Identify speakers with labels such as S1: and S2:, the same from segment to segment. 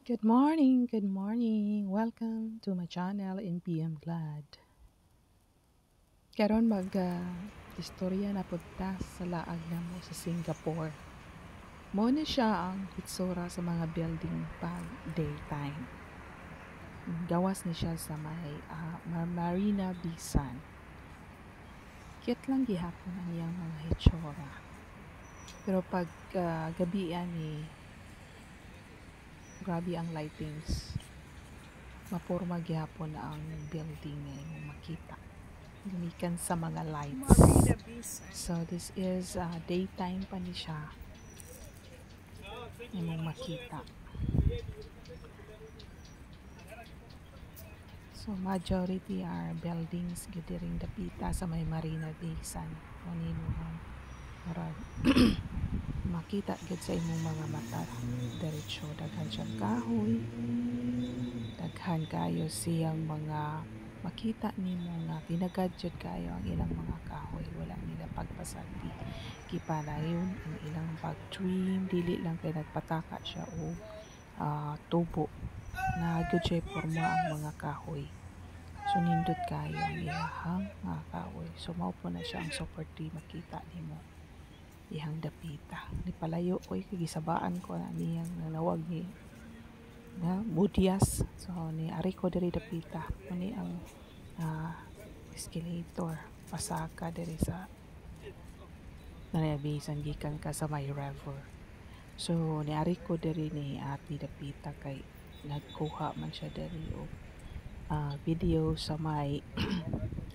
S1: Good morning, good morning. Welcome to my channel in PM Glad. Karon istorya na punta sa laag namo sa Singapore. Mo ni siya ang hitsura sa mga building pag daytime. Gawas ni siya sa may Marina Bisan. Cute lang gihapon ang iyang mga hitsura. Pero pag gabi ni grabe ang lightings. Mapurma gihapon na ang building nga imong makita. Lumikan sa mga lights. So this is daytime pa ni siya. Imong makita. So majority are buildings gidiring dapita sa may Marina Bisan. Kunin mo marag makita gid sa imong mga mata. Diretso daghan siyang kahoy. Daghan kayo siyang mga makita nimo nga tinagad jud kayo ang ilang mga kahoy, wala nila pagpasagdi gipanayon ang ilang pag-trim, dili lang kay nagpataka siya og tubo na gyud siya porma ang mga kahoy. So nindot kayo ang ilahang mga kahoy. So mao po na siya ang super tree makita nimo ihang dapita. Ni palayo ko gigisabaan ko na niyang nawag ni na budyas. So ni ari ko diri dapita kuni ang escalator pasaka diri sa nanabisan gikan ka sa may river. So niari ko diri ni ati dapita kay nagkuha man siya diri og video sa may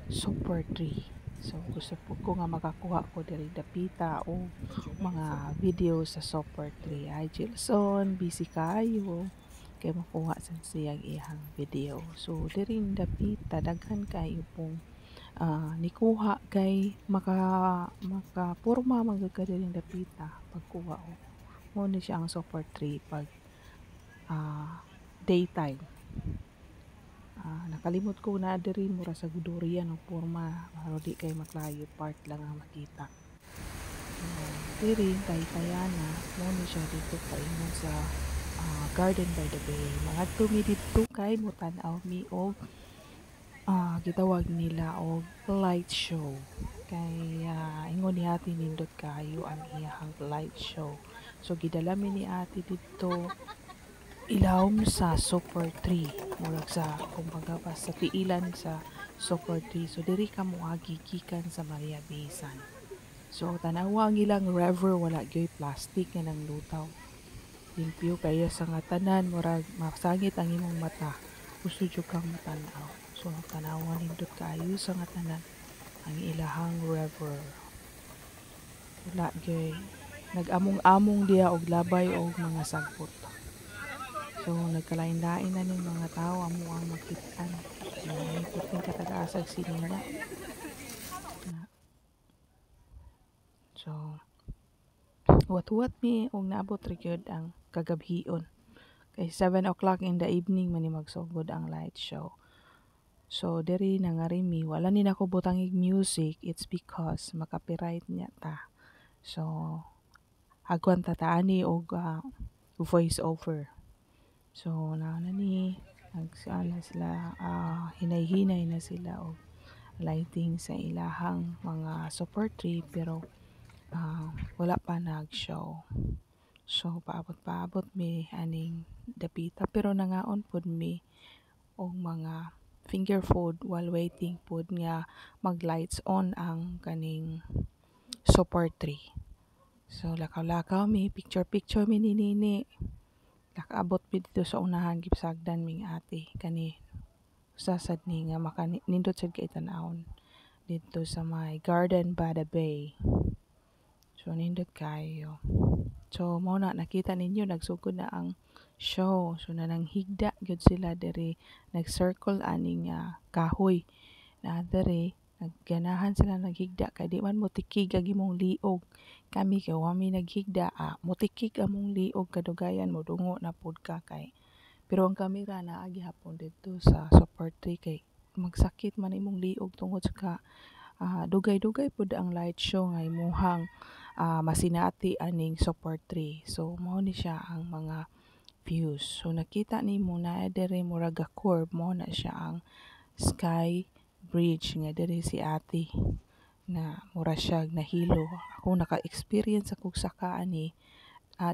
S1: super tree. So gusto po ko nga makakuha ko diri dapita o mga video sa super tree. Ay Jilson, busy kayo kay makuha sa siyang ihang video. So diri dapita daghan kayo pong nikuha kay makapurma magagadaling dapita pagkuha o mo ni siya ang super tree pag daytime. Nakalimot ko na diri mura sa gudurian ng porma pero di kay maklayo part lang ang makita. Diri kay Tayana mo ni siya dito paingon sa Garden by the Bay. Mga tumi dito kay mutan-aw mi og gitawag nila og light show. Kay ingon ni ate nindot kayo ang iyang light show. So gidala mi ni ate dito ilawom sa super tree murag sa kumbaga pa sa tiilan sa super tree. So diri ka moagi gikan sa Maria Bisan. So tanawa ang ilang river wala gyoy plastic nga nang lutaw. Limpyo kayo sa nga tanan murag masangit ang imong mata. Gusto jud kang matanaw. So tanawa nindot kayo sa nga tanan ang ilahang river. Wala gyoy nag-among-among diya og labay og mga sagbot. So nagkalain-lain na ning mga tao amo ang makitaan. Puting katag-asag sinina. So wat mi og naabot ra gyud ang kagabhion. Kay 7 o'clock in the evening man ni magsugod ang light show. So diri nangarimi wala ni nako butangig music, it's because makapiright niya ta. So agwan ta taani og voice over. So na ni nagsala sila hinay-hinay na sila og lighting sa ilahang mga super tree pero wala pa nag-show. So paabot mi aning dapita pero nangaon pod mi og mga finger food while waiting pod nga mag-lights on ang kaning super tree. So lakaw-lakaw mi, picture mi ni nini. Nakaabot mi dito sa unahan gipsagdan ming ate kani usasad ni nga nindot sad kay tan-awon dito sa may Garden by the Bay. So nindot kayo. So mao na nakita ninyo nagsugod na ang show. So nananghigda gyud sila diri nag-circle aning kahoy na diri nagganahan sila naghigda kay di man mo tikig ang imong liog. Kami kay wa mi naghigda motikig among liog kadugayan mo dungo na pud ka kay pero ang kamera naa gihapon dito sa super tree kay magsakit man imong liog tungod sa dugay-dugay pud ang light show nga imuhang masinati aning super tree. So mao ni siya ang mga views. So nakita nimo na diri murag curve mo na siya ang Sky Bridge nga diri si ate na mura siya nahilo. Ako naka-experience ako saka ani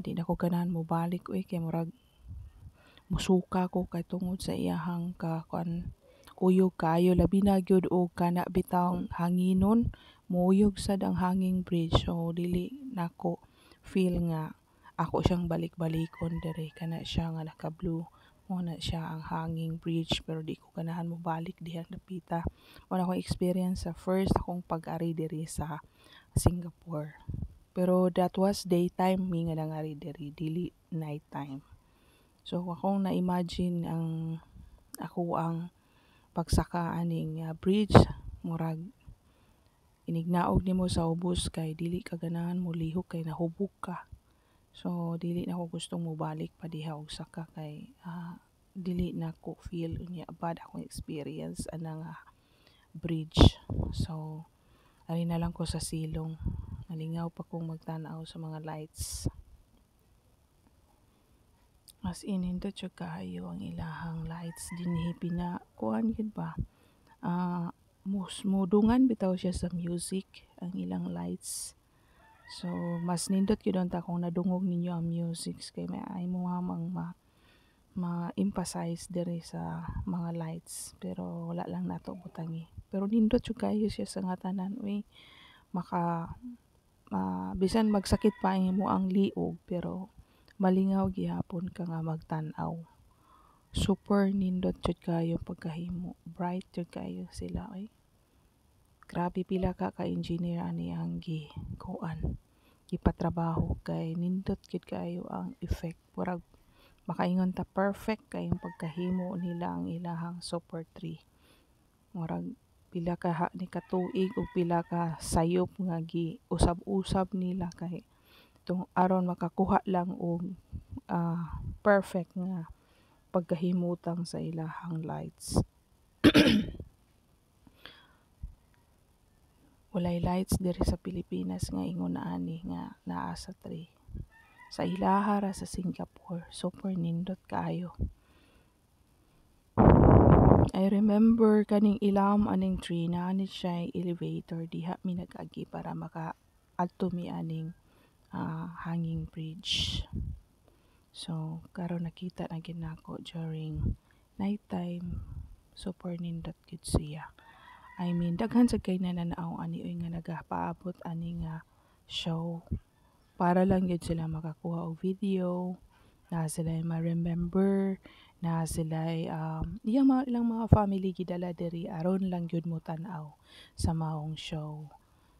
S1: di na ko ganahan mo balik kay murag musuka ko kay tungod sa iyahang uyog kayo labi na gyud og kana bitawng hanginon muuyog sad ang hanging bridge, so dili nako feel nga ako siyang balik-balikon diri kana siya nga naka-blue mo na siya ang hanging bridge pero di ko ganahan mo balik diha napita. Wala akong experience sa first akong pag-ari diri sa Singapore. Pero that was daytime mi nga nangari diri, dili nighttime. So akong na-imagine ang ako ang pagsaka aning bridge murag inignaog nimo sa ubos kay dili ka ganahan mo lihok kay nahubog ka. So dili na ako gustong mobalik pa diha og saka kay dili na ko feel unya bad akong experience ana nga bridge. So ali na lang ko sa silong. Nalingaw pa kong magtanaw sa mga lights. As in hindot siya kaayo ang ilahang lights dinhi kuan gid ba? Mudungan bitaw siya sa music ang ilang lights. So mas nindot gyud unta kung nadungog ninyo ang music kay may mo hamang ma-emphasize diri sa mga lights pero wala lang nato butangi. Pero nindot jud kayo siya sa nga tanan maka bisan magsakit pa mo ang liog pero malingaw gihapon ka nga magtan-aw. Super nindot jud kayo pagkahimo, bright jud kayo sila Grabe pila ka engineer ani ang gipatrabaho kay nindot gid kayo ang effect. Murag makaingon ta perfect kayong pagkahimo nila ang ilahang Super 3. Murag pila ka ni katuig o pila ka sayop nga usab-usab nila kay aron makakuha lang og perfect nga pagkahimutang sa ilahang lights. Walay lights diri sa Pilipinas nga ingon na ani nga naa sa 3. Sa ilaha ra sa Singapore, super nindot kaayo. I remember kaning ilam aning tree na ani siya elevator diha mi nag-agi para maka-adto mi aning hanging bridge. So karon nakita na gid nako during nighttime, super nindot gid siya. I mean daghan sa kay nananaw ani nga nagapaabot ani nga show para lang yun sila makakuha og video na sila ma-remember na sila ilang mga family gidala diri aron lang gyud mo tan-aw sa maong show.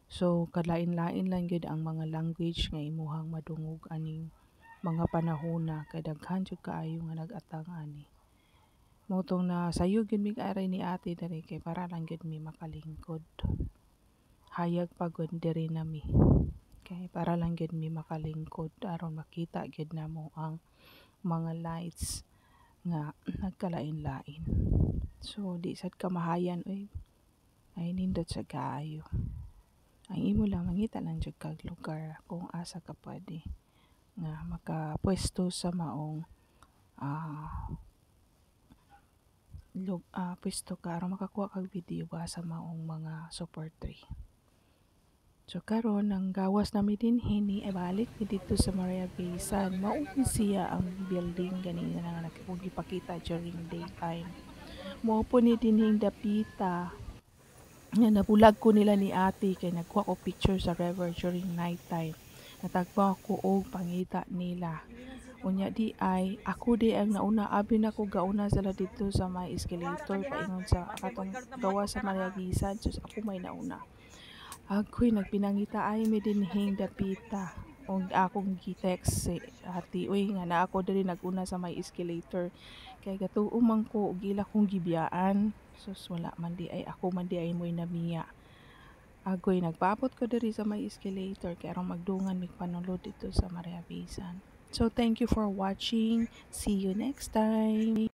S1: So kalain-lain lang gyud ang mga language nga imuhang madungog aning mga panahona kay daghan jud kaayo nga nag-atang ani. Motong na sayo gyud mi aray ni ate diri kay para lang gyud mi makalingkod. Hayag pagod diri nami. Kay para lang gyud mi makalingkod aron makita gyud namo ang mga lights nga nagkalain-lain. So di sad ka mahayan ay nindot sa kaayo. Ang imo lang mangita lang jud kag lugar kung asa ka pwede nga makapwesto sa maong pwesto ka aron makakuha kag video ba sa maong mga Super 3. So karon ang gawas namin dinhi ni balik dito sa Maria Basin. Mao siya ang building ganina nga nakikipakita during daytime. Mao po ni dinhing dapita nga nabulag ko nila ni ate kay nagkuha ko picture sa river during nighttime. Natagpo ako og pangita nila. Unya di ay ako di ang nauna abi na ko gauna sila dito sa may escalator paingon sa katong gawa sa Maria Basin. So ako may nauna. Ako'y nagpinangita ay may dinhing dapita. Og akong gi-text si ati nga na ako diri naguna sa may escalator. Kay gatuo man ko og ila kong gibiyaan. Sus wala man di ay ako man di ay mo'y namiya. Agoy nagpaabot ko diri sa may escalator kay aron magdungan mig panulod dito sa Maria Basin. So thank you for watching. See you next time.